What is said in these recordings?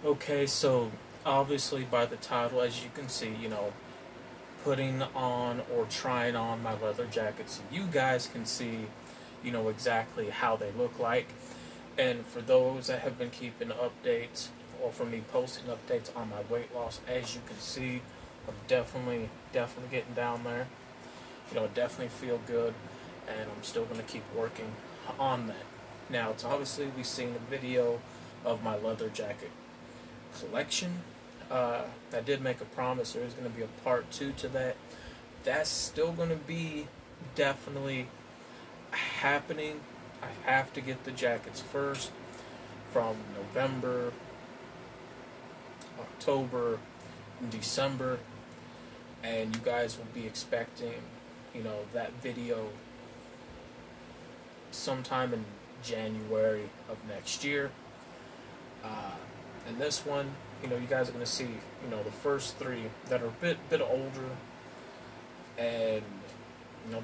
Okay, so obviously by the title, as you can see, putting on or trying on my leather jackets, you guys can see, exactly how they look like. And for those that have been keeping updates, or for me posting updates on my weight loss, as you can see, I'm definitely getting down there. Definitely feel good, and I'm still going to keep working on that. Now, it's obviously we've seen a video of my leather jacket collection. I did make a promise there is going to be a part two to that. That's still going to be definitely happening. I have to get the jackets first from November, October, December, and you guys will be expecting, that video sometime in January of next year. And this one, you guys are going to see, the first three that are a bit older, and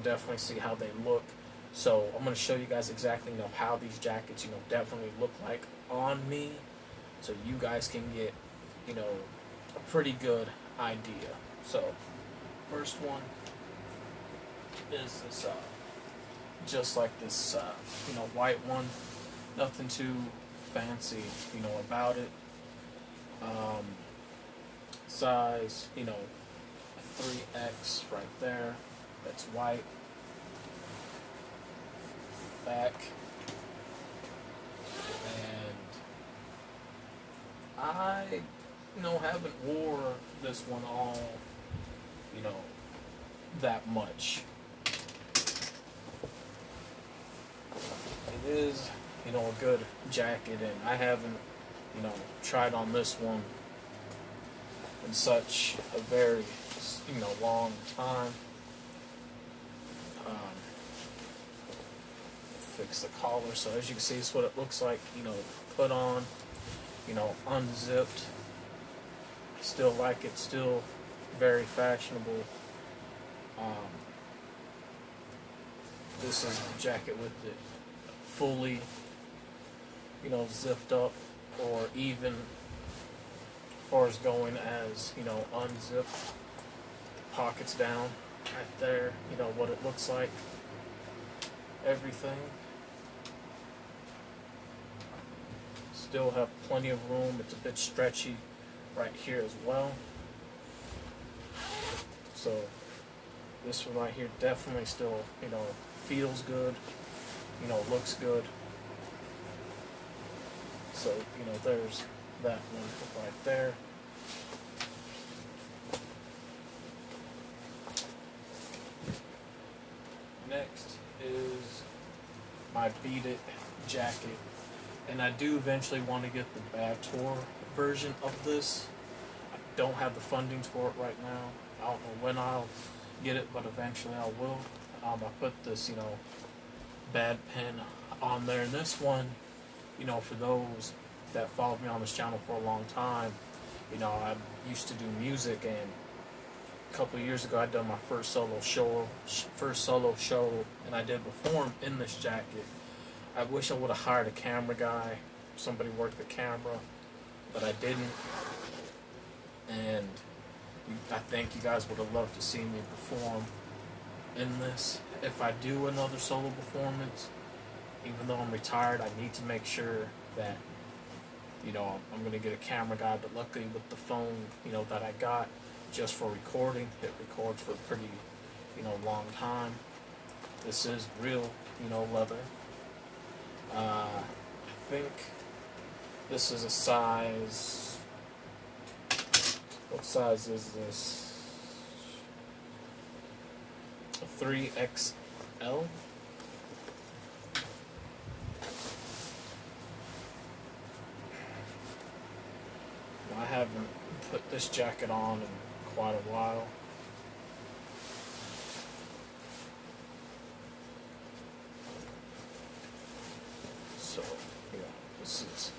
definitely see how they look. So I'm going to show you guys exactly, how these jackets, definitely look like on me, so you guys can get, a pretty good idea. So first one is this, just like this, white one. Nothing too fancy, about it. Size, 3X right there. That's white. Back. And I, haven't wore this one all, you know, that much. It is, a good jacket, and I haven't, tried on this one in such a very, long time. Fix the collar, so as you can see, it's what it looks like, put on, unzipped. Still like it, still very fashionable. This is the jacket with it fully, zipped up, or even as far as going as, unzipped, pockets down, right there, what it looks like, everything. Still have plenty of room. It's a bit stretchy right here as well. So this one right here definitely still, feels good, looks good. So, there's that one right there. Next is my Beat It jacket. And I do eventually want to get the Bad Tour version of this. I don't have the fundings for it right now. I don't know when I'll get it, but eventually I will. I put this, Bad Pen on there. And this one, for those that followed me on this channel for a long time, I used to do music, and a couple of years ago I done my first solo show, and I did perform in this jacket. I wish I would have hired a camera guy, somebody worked the camera, but I didn't. And I think you guys would have loved to see me perform in this. If I do another solo performance, even though I'm retired, I need to make sure that, I'm going to get a camera guy. But luckily with the phone, that I got just for recording, it records for a pretty, long time. This is real, leather. I think this is a size, what size is this? A 3XL? I haven't put this jacket on in quite a while. So, yeah, this is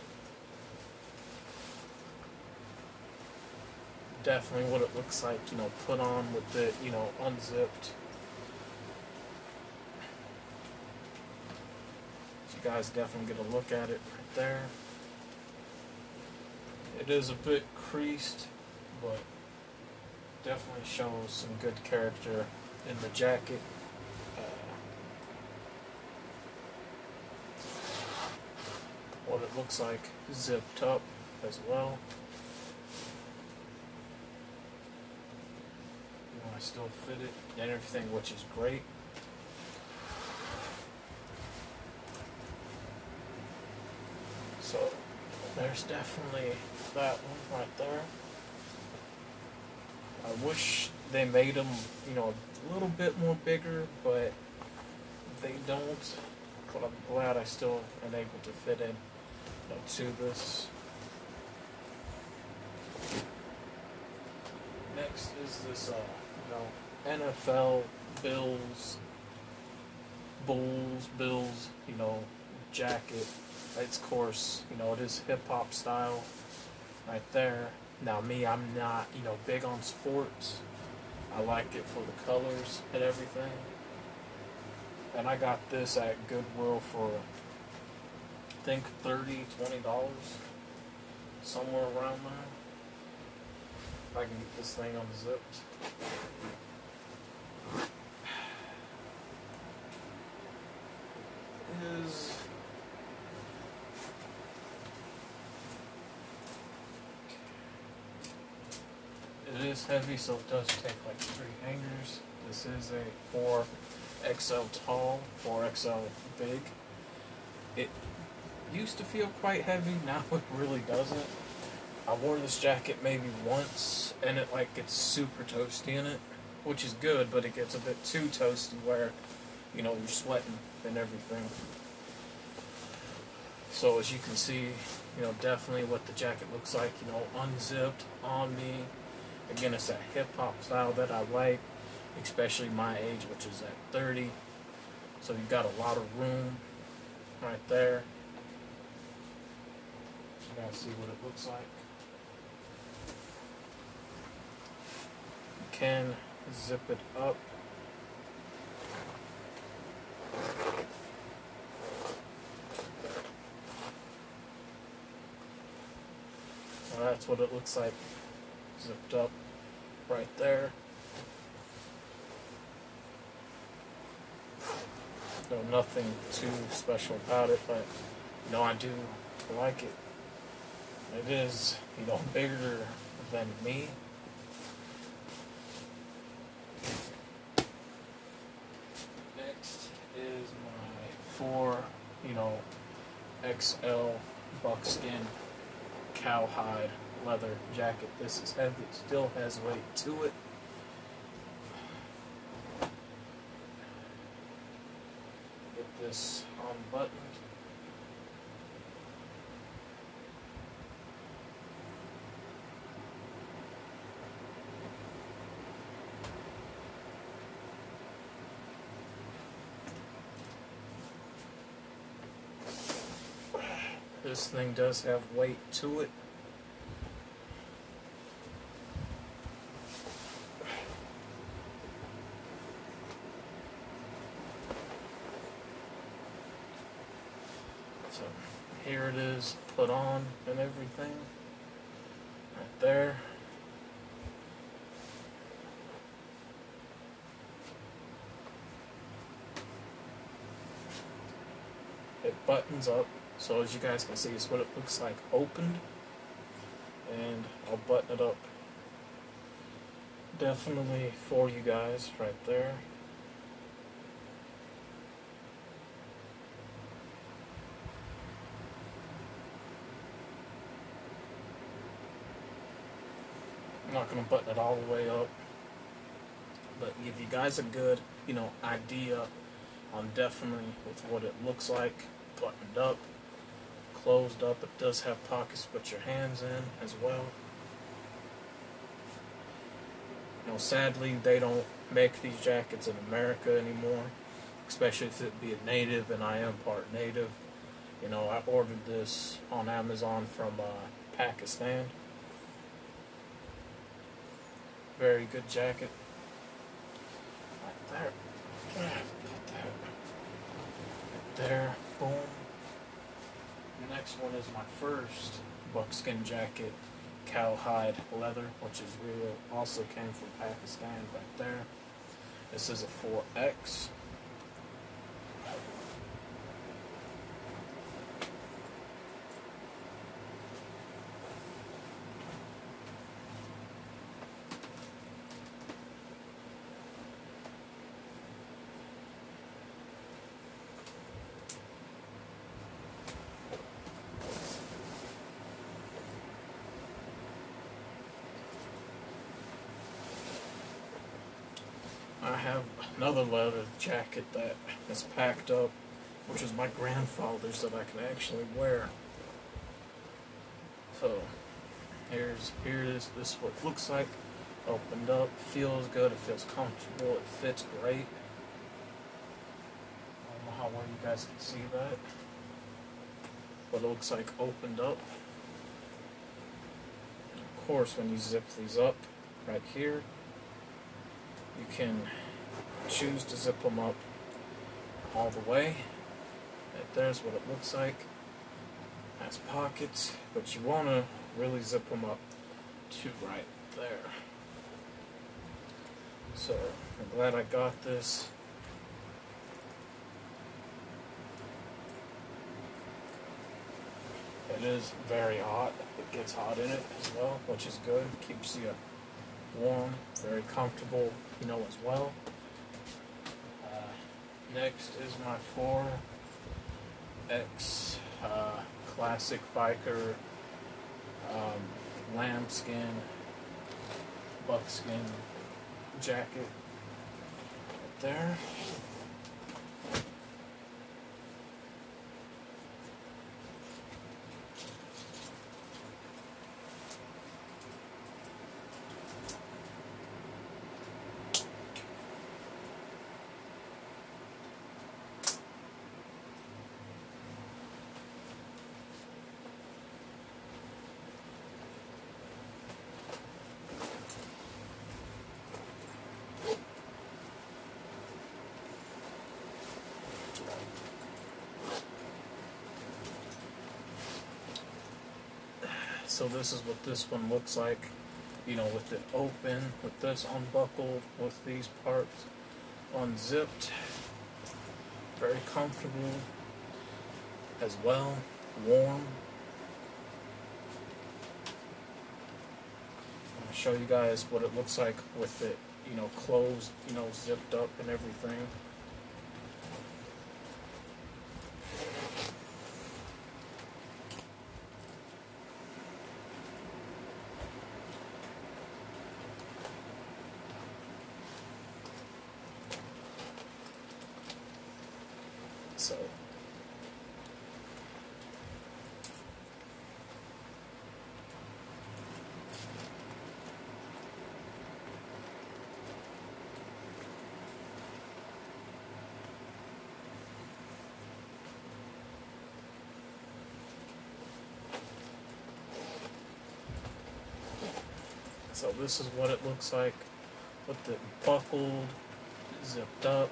definitely what it looks like, put on with it, unzipped. So you guys definitely get a look at it right there. It is a bit creased, but definitely shows some good character in the jacket. What it looks like zipped up as well. I still fit it and everything, which is great. So there's definitely that one right there. I wish they made them, a little bit more bigger, but they don't. But I'm glad I still am able to fit in, to this. Next is this, NFL Bills, jacket. It's, of course, it is hip hop style right there. Now, me, I'm not, big on sports. I like it for the colors and everything. And I got this at Goodwill for, I think, $30, $20, somewhere around there. If I can get this thing unzipped. It is heavy, so it does take like 3 hangers. This is a 4XL tall, 4XL big. It used to feel quite heavy, now it really doesn't. I wore this jacket maybe once, and it gets super toasty in it, which is good, but it gets a bit too toasty where, you're sweating and everything. So as you can see, definitely what the jacket looks like, unzipped on me. Again, it's that hip-hop style that I like, especially my age, which is at 30. So you've got a lot of room right there. You guys see what it looks like. You can zip it up. Well, that's what it looks like, zipped up right there. No, nothing too special about it, but I do like it. It is, bigger than me. Next is my 4, XL buckskin cowhide leather jacket. This is heavy, it still has weight to it. Get this unbuttoned. This thing does have weight to it. So here it is, put on and everything. Right there. It buttons up. So as you guys can see, it's what it looks like opened, and I'll button it up definitely for you guys right there. I'm not going to button it all the way up, but if you guys a good, idea on definitely with what it looks like, buttoned up, closed up. It does have pockets to put your hands in as well. Sadly, they don't make these jackets in America anymore, especially if it be a native, and I am part native. I ordered this on Amazon from Pakistan. Very good jacket. Right there. Put that right there. Boom. next one is my first buckskin jacket, cowhide leather, which is real. Also came from Pakistan right there. This is a 4X. I have another leather jacket that is packed up, which is my grandfather's, that I can actually wear. So this is what it looks like. Opened up, feels good, it feels comfortable, it fits great. I don't know how well you guys can see that, but it looks like opened up. Of course, when you zip these up right here, you can choose to zip them up all the way. Right there's what it looks like. Has pockets, but you want to really zip them up to right there. So I'm glad I got this. It is very hot. It gets hot in it as well, which is good. Keeps you warm, very comfortable, as well. Next is my 4X classic biker lambskin, buckskin jacket right there. So this is what this one looks like, with it open, with this unbuckled, with these parts unzipped. Very comfortable as well, warm. I'm going to show you guys what it looks like with it, closed, zipped up and everything. So this is what it looks like with it buckled, zipped up,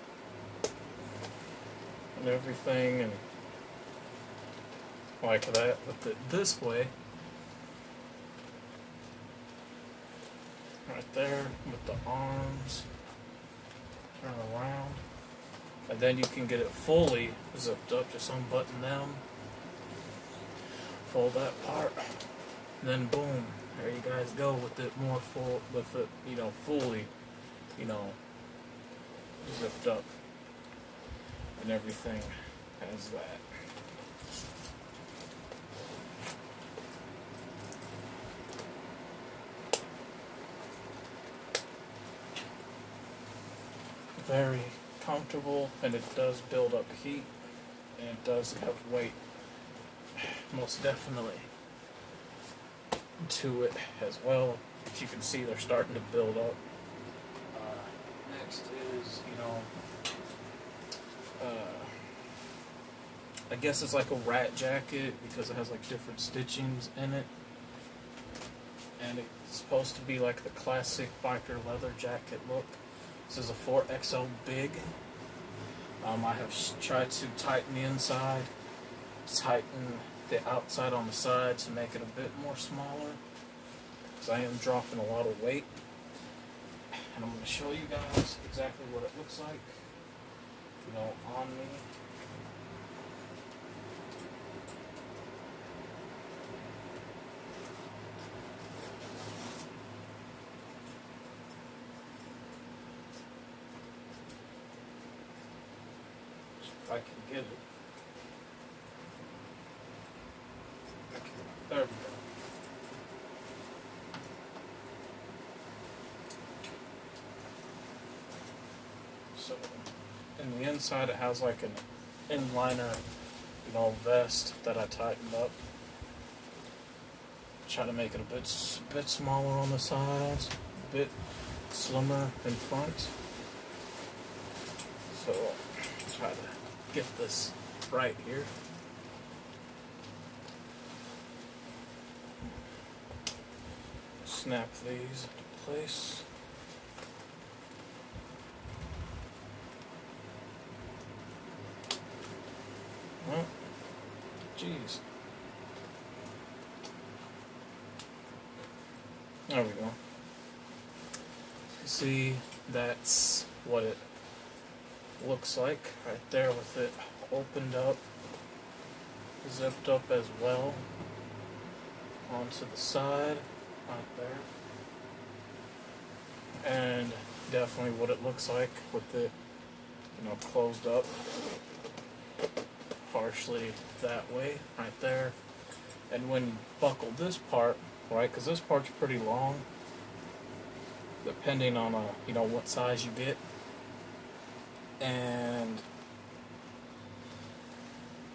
and everything, and like that. With it this way, right there, with the arms, turn around, and then you can get it fully zipped up. Just unbutton them, fold that part, and then boom. There you guys go with it more full, with it, fully, zipped up and everything as that. Very comfortable, and it does build up heat, and it does have weight, most definitely, to it as well. As you can see, they're starting to build up. Next is, I guess it's like a rat jacket because it has like different stitchings in it, and it's supposed to be like the classic biker leather jacket look. This is a 4XL big. I have tried to tighten the inside, tighten the outside on the side to make it a bit more smaller, because I am dropping a lot of weight. And I'm going to show you guys exactly what it looks like, you know, on me. If I can get it. Okay, there we go. So, in the inside it has like an inliner, you know, vest that I tightened up. Try to make it a bit smaller on the sides, a bit slimmer in front. So, try to get this right here. Snap these into place. Well, jeez. There we go. See, that's what it looks like right there, with it opened up, zipped up as well onto the side right there, and definitely what it looks like with it, you know, closed up partially that way right there. And when you buckle this part, right, because this part's pretty long, depending on you know, what size you get. And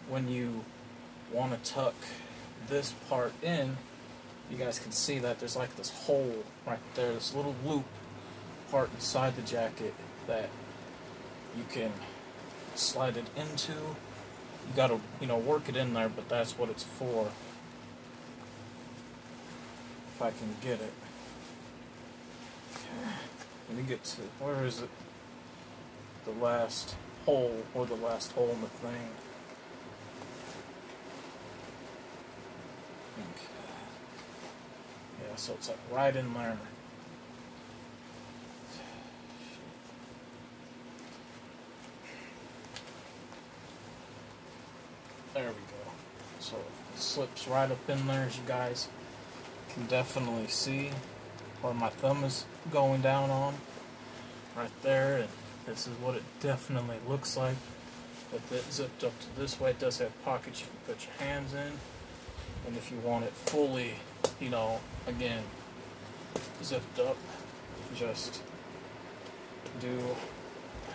when you want to tuck this part in, you guys can see that there's like this hole right there, this little loop part inside the jacket that you can slide it into. You gotta, you know, work it in there, but that's what it's for. If I can get it. Okay. Let me get to, where is it? The last hole, or the last hole in the thing. Okay. Yeah, so it's like right in there. There we go. So it slips right up in there, as you guys can definitely see where my thumb is going down on. Right there, and this is what it definitely looks like. With it zipped up to this way, it does have pockets you can put your hands in. And if you want it fully, you know, again, zipped up, just do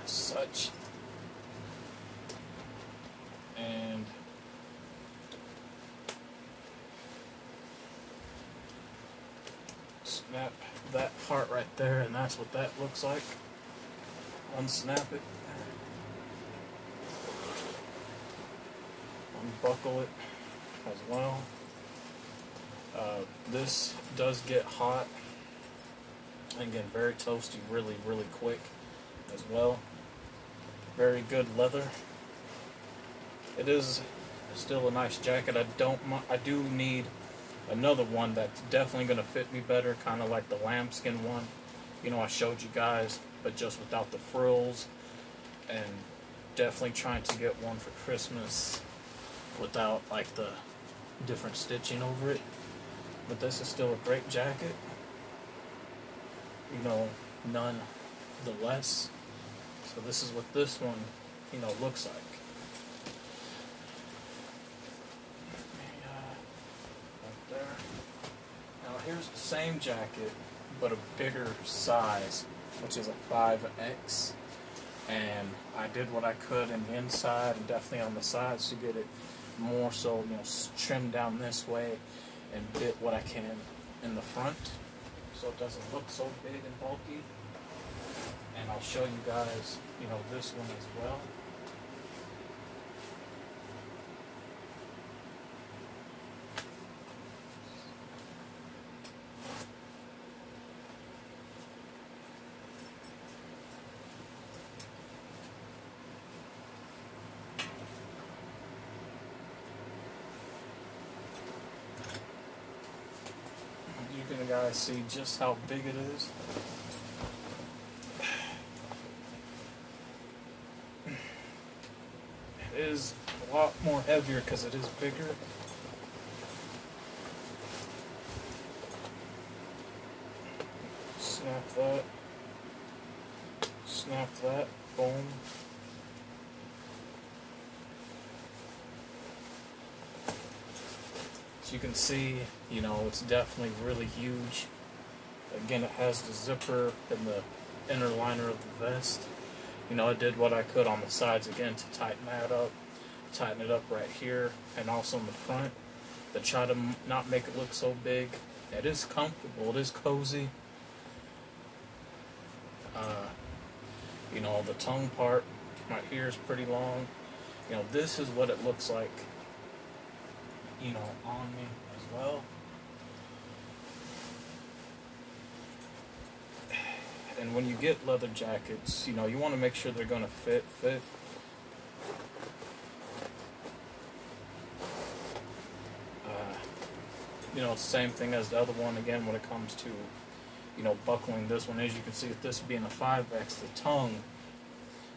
such. And snap that part right there, and that's what that looks like. Unsnap it, unbuckle it as well. This does get hot, again, very toasty, really quick as well. Very good leather. It is still a nice jacket. I do need another one that's definitely going to fit me better, kind of like the lambskin one, you know, I showed you guys, but just without the frills. And definitely trying to get one for Christmas without like the different stitching over it. But this is still a great jacket, you know, none the less. So this is what this one, you know, looks like. Right there. Now here's the same jacket, but a bigger size, which is a 5X. And I did what I could in the inside and definitely on the sides to get it more so, you know, trimmed down this way, and bit what I can in the front so it doesn't look so big and bulky. And I'll show you guys, you know, this one as well. guys see just how big it is. It is a lot more heavier because it is bigger. Snap that. Snap that. Boom. So you can see, you know, it's definitely really huge. Again, it has the zipper and the inner liner of the vest. You know, I did what I could on the sides again to tighten that up. Tighten it up right here and also in the front. To try to not make it look so big. It is comfortable. It is cozy. You know, the tongue part right here is pretty long. You know, this is what it looks like, you know, on me as well. And when you get leather jackets, you know, you want to make sure they're going to fit. You know, same thing as the other one again when it comes to, you know, buckling this one. As you can see, with this being a 5X, the tongue,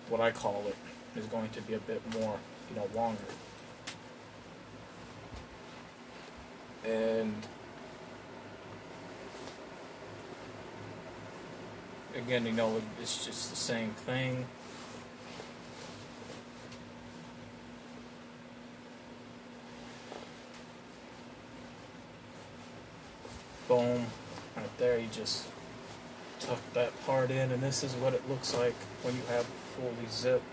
what I call it, is going to be a bit more, you know, longer. And again, you know, it's just the same thing. Boom, right there, you just tuck that part in, and this is what it looks like when you have it fully zipped,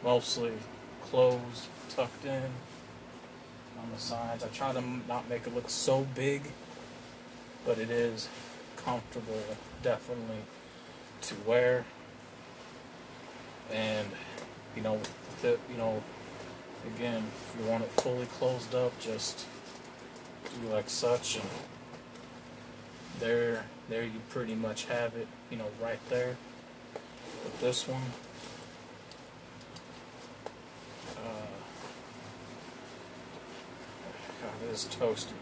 mostly closed, tucked in on the sides. I try to not make it look so big, but it is comfortable, definitely, to wear. And, you know, with it, you know, again, if you want it fully closed up, just do like such, and there you pretty much have it, you know, right there. With this one, God, it is toasty.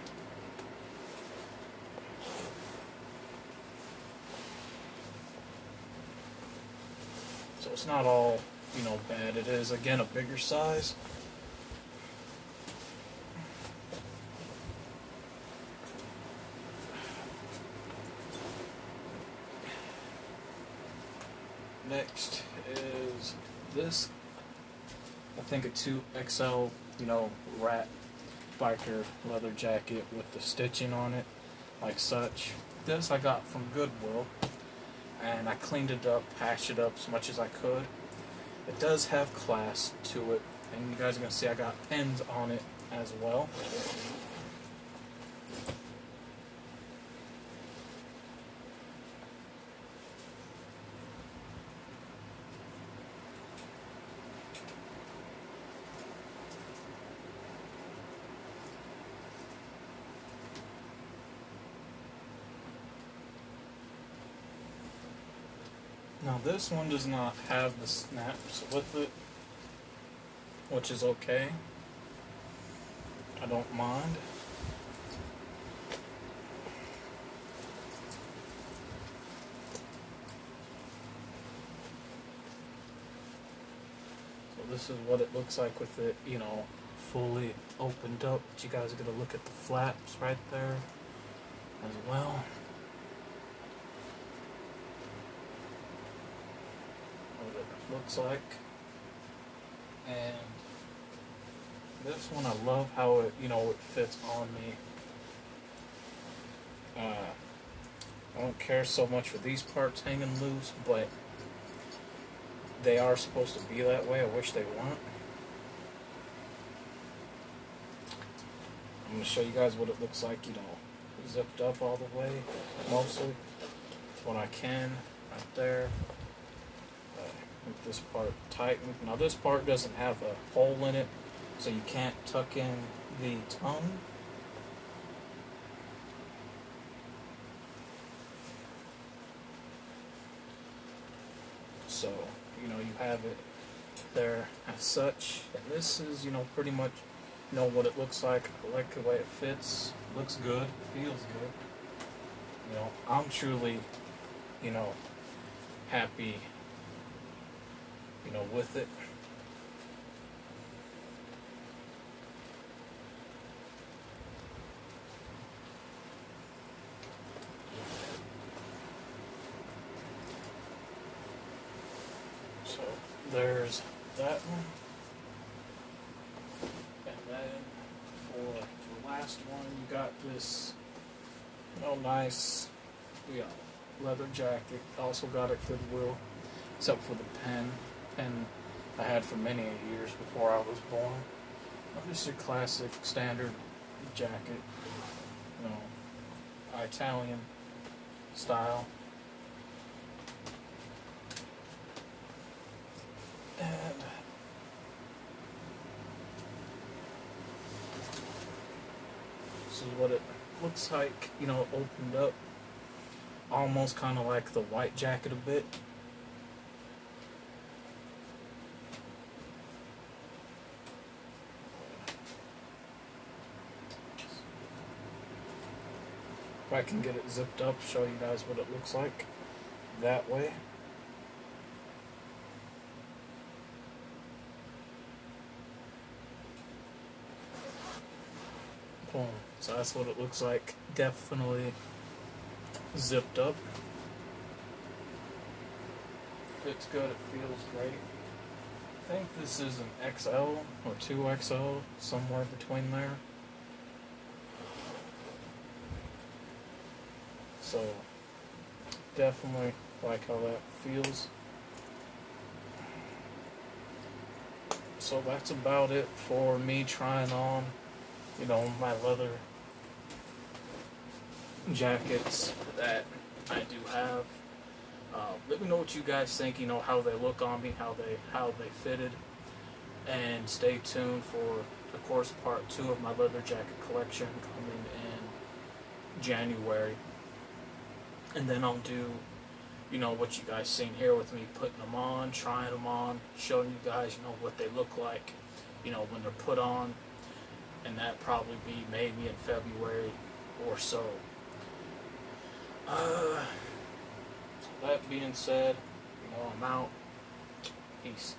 So it's not all, you know, bad. It is, again, a bigger size. Next is this, I think a 2XL, you know, rat biker leather jacket with the stitching on it, like such. This I got from Goodwill, and I cleaned it up, patched it up as much as I could. It does have class to it, and you guys are going to see I got pins on it as well. Now this one does not have the snaps with it, which is okay. I don't mind. So this is what it looks like with it, you know, fully opened up. But you guys are going to look at the flaps right there as well. What it looks like. And this one, I love how it, you know, it fits on me. I don't care so much for these parts hanging loose, but they are supposed to be that way. I wish they weren't. I'm going to show you guys what it looks like, you know, zipped up all the way, mostly, when I can, right there. With this part tightened. Now this part doesn't have a hole in it, so you can't tuck in the tongue. So, you know, you have it there as such. And this is, you know, pretty much, you know, what it looks like. I like the way it fits. Looks good. Feels good. I'm truly, you know, happy, with it. So there's that one. And then for the last one, you got this, nice, leather jacket. Also got it Goodwill, except for the pen I had for many years before I was born. Just your classic standard jacket, Italian style. And this is what it looks like, opened up. Almost kind of like the white jacket a bit. If I can get it zipped up, show you guys what it looks like that way. Boom. So that's what it looks like. Definitely zipped up. Fits good, it feels great. I think this is an XL or 2XL, somewhere between there. So definitely like how that feels. So that's about it for me trying on, my leather jackets that I do have. Let me know what you guys think, how they look on me, how they fitted, and stay tuned for, of course, part 2 of my leather jacket collection coming in January. And then I'll do, what you guys seen here with me putting them on, trying them on, showing you guys, what they look like, when they're put on. And that probably be maybe in February or so. That being said, I'm out. Peace.